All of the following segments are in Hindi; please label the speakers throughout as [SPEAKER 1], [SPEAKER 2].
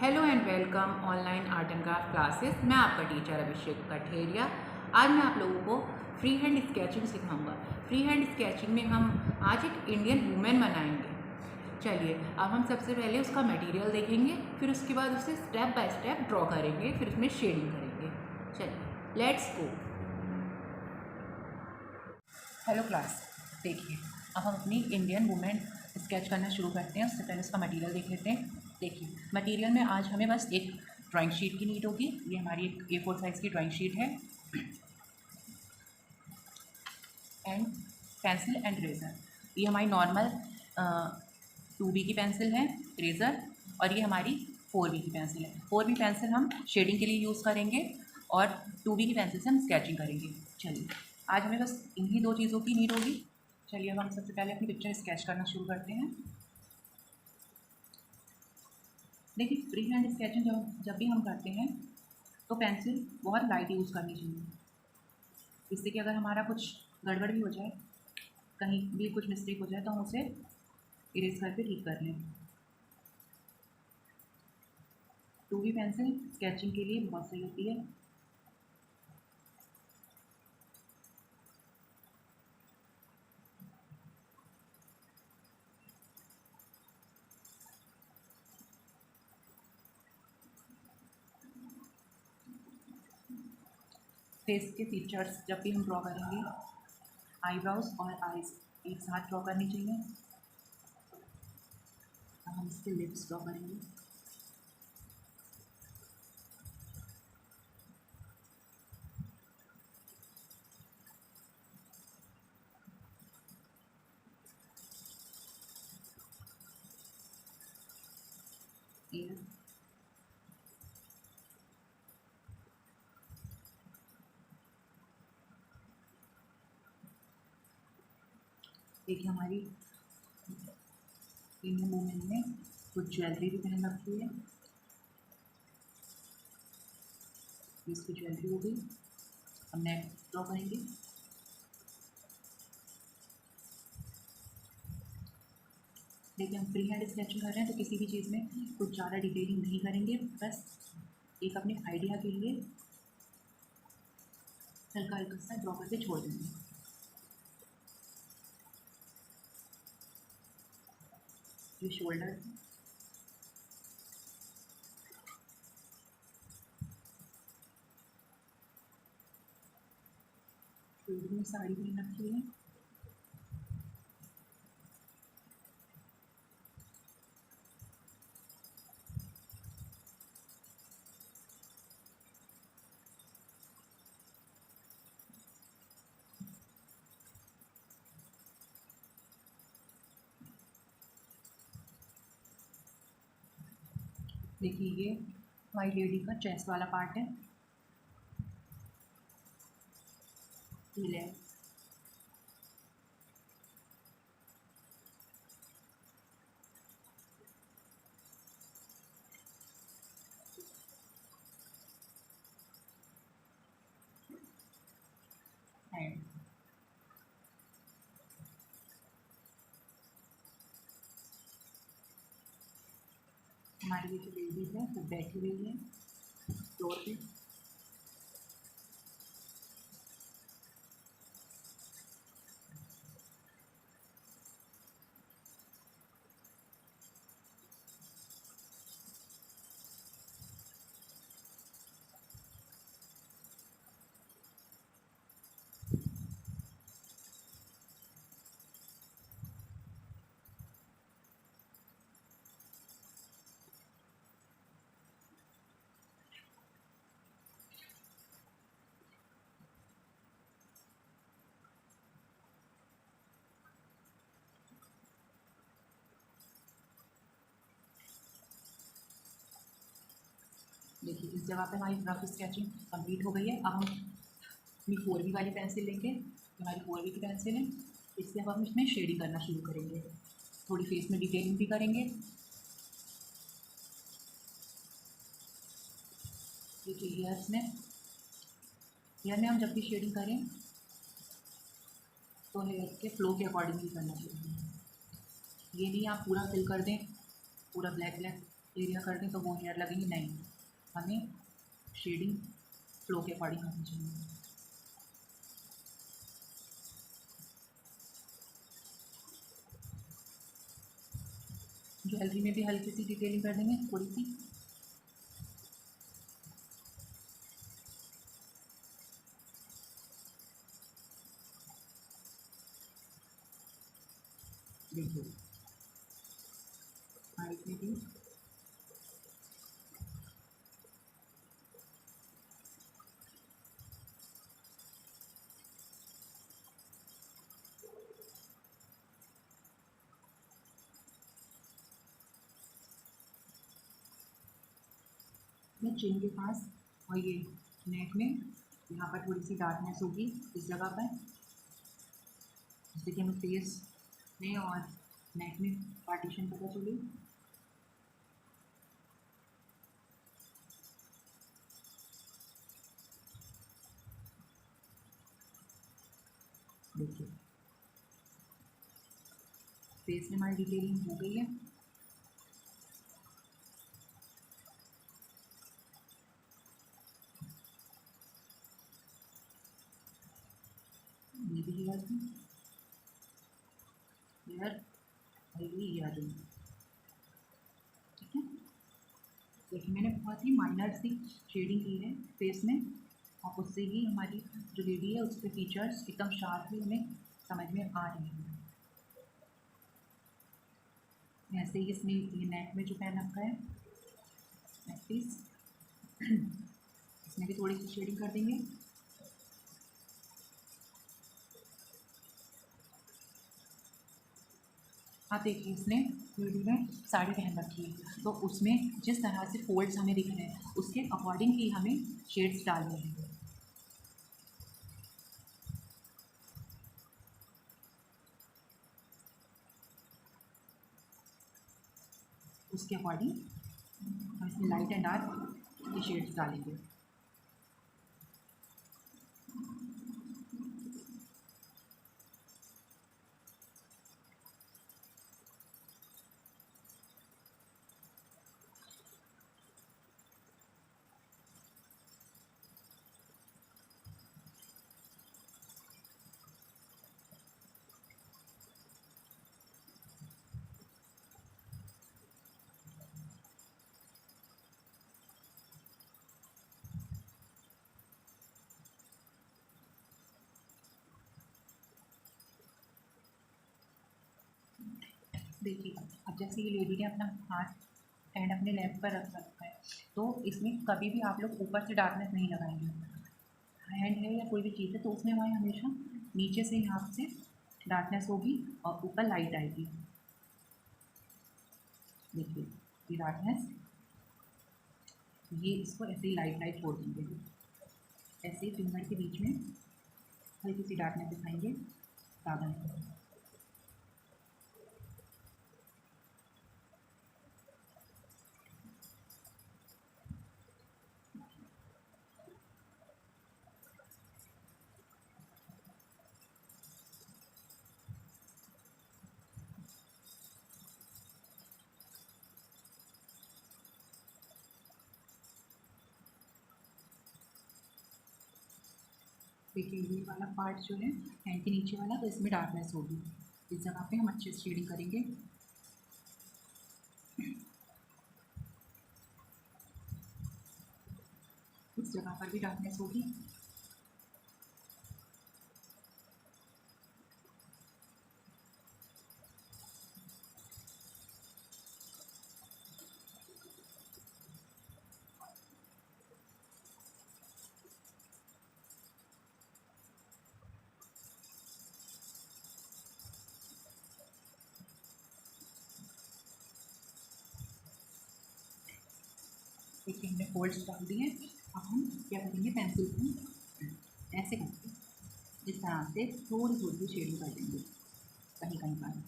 [SPEAKER 1] Hello and welcome online art and craft classes. मैं आपका टीचर अभिषेक कठेरिया। आज मैं आप लोगों को फ्री हैंड स्केचिंग सिखाऊंगा। फ्री हैंड स्केचिंग में हम आज एक इंडियन वुमेन बनाएंगे। चलिए अब हम सबसे पहले उसका मटेरियल देखेंगे, फिर उसके बाद उसे स्टेप बाय स्टेप ड्रॉ करेंगे, फिर उसमें शेडिंग करेंगे। चलिए लेट्स गो। हेलो क्लास, देखिए अब हम अपनी इंडियन वुमेन स्केच करना शुरू करते हैं। उससे पहले उसका मटेरियल देख लेते हैं। देखिए मटेरियल में आज हमें बस एक ड्राइंग शीट की नीड होगी। ये हमारी एक A4 साइज़ की ड्राइंग शीट है एंड पेंसिल एंड रेज़र। ये हमारी नॉर्मल 2B की पेंसिल है रेज़र, और ये हमारी 4B की पेंसिल है। 4B पेंसिल हम शेडिंग के लिए यूज़ करेंगे और 2B की पेंसिल से हम स्केचिंग करेंगे। चलिए आज हमें बस इन्हीं दो चीज़ों की नीड होगी। चलिए अब हम सबसे पहले अपनी पिक्चर स्केच करना शुरू करते हैं। देखिए फ्री हैंड स्केचिंग जब भी हम करते हैं तो पेंसिल बहुत लाइट यूज़ करनी चाहिए, जिससे कि अगर हमारा कुछ गड़बड़ भी हो जाए, कहीं भी कुछ मिस्टेक हो जाए तो हम उसे इरेज करके ठीक कर लें। 2B पेंसिल स्केचिंग के लिए बहुत सही होती है। फेस के फीचर्स जब भी हम ड्रॉ करेंगे, आईब्रोज और आईज एक साथ ड्रॉ करनी चाहिए। अब हम इसके लिप्स ड्रॉ करेंगे। ईयर, देखिए हमारी इंडियन वुमेन ने कुछ ज्वेलरी भी पहन रखी है। इसकी ज्वेलरी हो गई। अब नेक ड्रॉ करेंगे। देखिए हम फ्री हैंड स्केचिंग कर रहे हैं तो किसी भी चीज़ में कुछ ज़्यादा डिटेलिंग नहीं करेंगे, बस एक अपने आइडिया के लिए हल्का हल्का सा ड्रॉ करके छोड़ देंगे। ये शोल्डर, शोल्डर में साड़ी पहन रखी है। देखिए ये हमारी लेडी का चेस्ट वाला पार्ट है। ये लेग, हैंड। हमारी ये जो लेडी है वो बैठी हुई है फ्लोर पे। देखिए इस जगह पे हमारी रफ स्केचिंग कंप्लीट हो गई है। अब हम अपनी 4B वाली पेंसिल लेंगे, हमारी 4B की पेंसिल है। इससे अब हम इसमें शेडिंग करना शुरू करेंगे, थोड़ी फेस में डिटेलिंग भी करेंगे। देखिए हेयर में हम जब भी शेडिंग करें तो हेयर के फ्लो के अकॉर्डिंग ही करना चाहिए। ये नहीं आप पूरा फिल कर दें, पूरा ब्लैक ब्लैक, एरिया कर दें तो वो हेयर लगेंगे, नहीं, हमें शेडिंग फ्लो के अकॉर्डिंग होनी चाहिए। ज्वेलरी में भी हल्की सी डिटेलिंग कर देंगे, थोड़ी सी। देखिए साइड में भी चिन के पास और ये नेक में यहाँ पर थोड़ी सी डार्कनेस होगी इस जगह पर, जिससे कि हमें फेस में और नेक में पार्टीशन पता चले। देखिए फेस में हमारी डिटेलिंग हो गई है। ये भी हेयर थी, हेयर ये आ जाएगी, ठीक है। देखिए मैंने बहुत ही माइनर सी शेडिंग की है फेस में, और उससे ही हमारी जो लेडी है उसके फीचर्स एकदम शार्पली हमें समझ में आ रहे हैं। ऐसे ही इसमें ये नेक में जो पहन रखा है नेक पीस, इसमें भी थोड़ी सी शेडिंग कर देंगे। आप देखिए इसने लेडी ने साड़ी पहन रखी है, तो उसमें जिस तरह से फोल्ड्स हमें दिख रहे हैं उसके अकॉर्डिंग ही हमें शेड्स डालने हैं। उसके अकॉर्डिंग हम इसमें लाइट एंड डार्क के शेड्स डालेंगे। देखिए अब जैसे ये लेडी ने अपना हाथ हैंड अपने लेग पर रख रखा है, तो इसमें कभी भी आप लोग ऊपर से डार्कनेस नहीं लगाएंगे। हैंड है या कोई भी चीज़ है तो उसमें हमारे हमेशा नीचे से यहाँ से डार्कनेस होगी और ऊपर लाइट आएगी। देखिए ये डार्कनेस, ये इसको ऐसे ही लाइट लाइट छोड़ देंगे, ऐसे ही फिंगर के बीच में हल्की सी डार्कनेस दिखाएंगे ज़्यादा नहीं। देखिए ये वाला पार्ट जो है हैंड के नीचे वाला, तो इसमें डार्कनेस होगी, इस जगह पे हम अच्छे से शेडिंग करेंगे। इस जगह पर भी डार्कनेस होगी। देखिए हमने फोल्ड्स डाल दिए। अब हम क्या करेंगे, पेंसिल को ऐसे करके इस तरह से थोड़ी थोड़ी सी शेडिंग कर देंगे कहीं कहीं पर।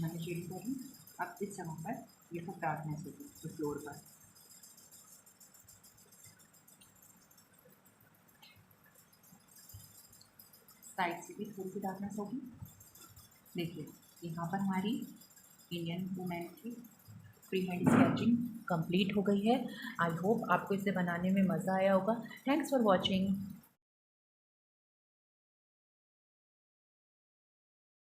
[SPEAKER 1] मैंने शेडिंग करी, अब इस जगह पर ये सब डार्कनेस होगी तो फ्लोर पर। साइड से भी थोड़ी सी डार्कनेस होगी। देखिए यहाँ पर हमारी इंडियन वुमेन की फ्री हैंड स्केचिंग कंप्लीट हो गई है। आई होप आपको इसे बनाने में मज़ा आया होगा। Thanks for watching.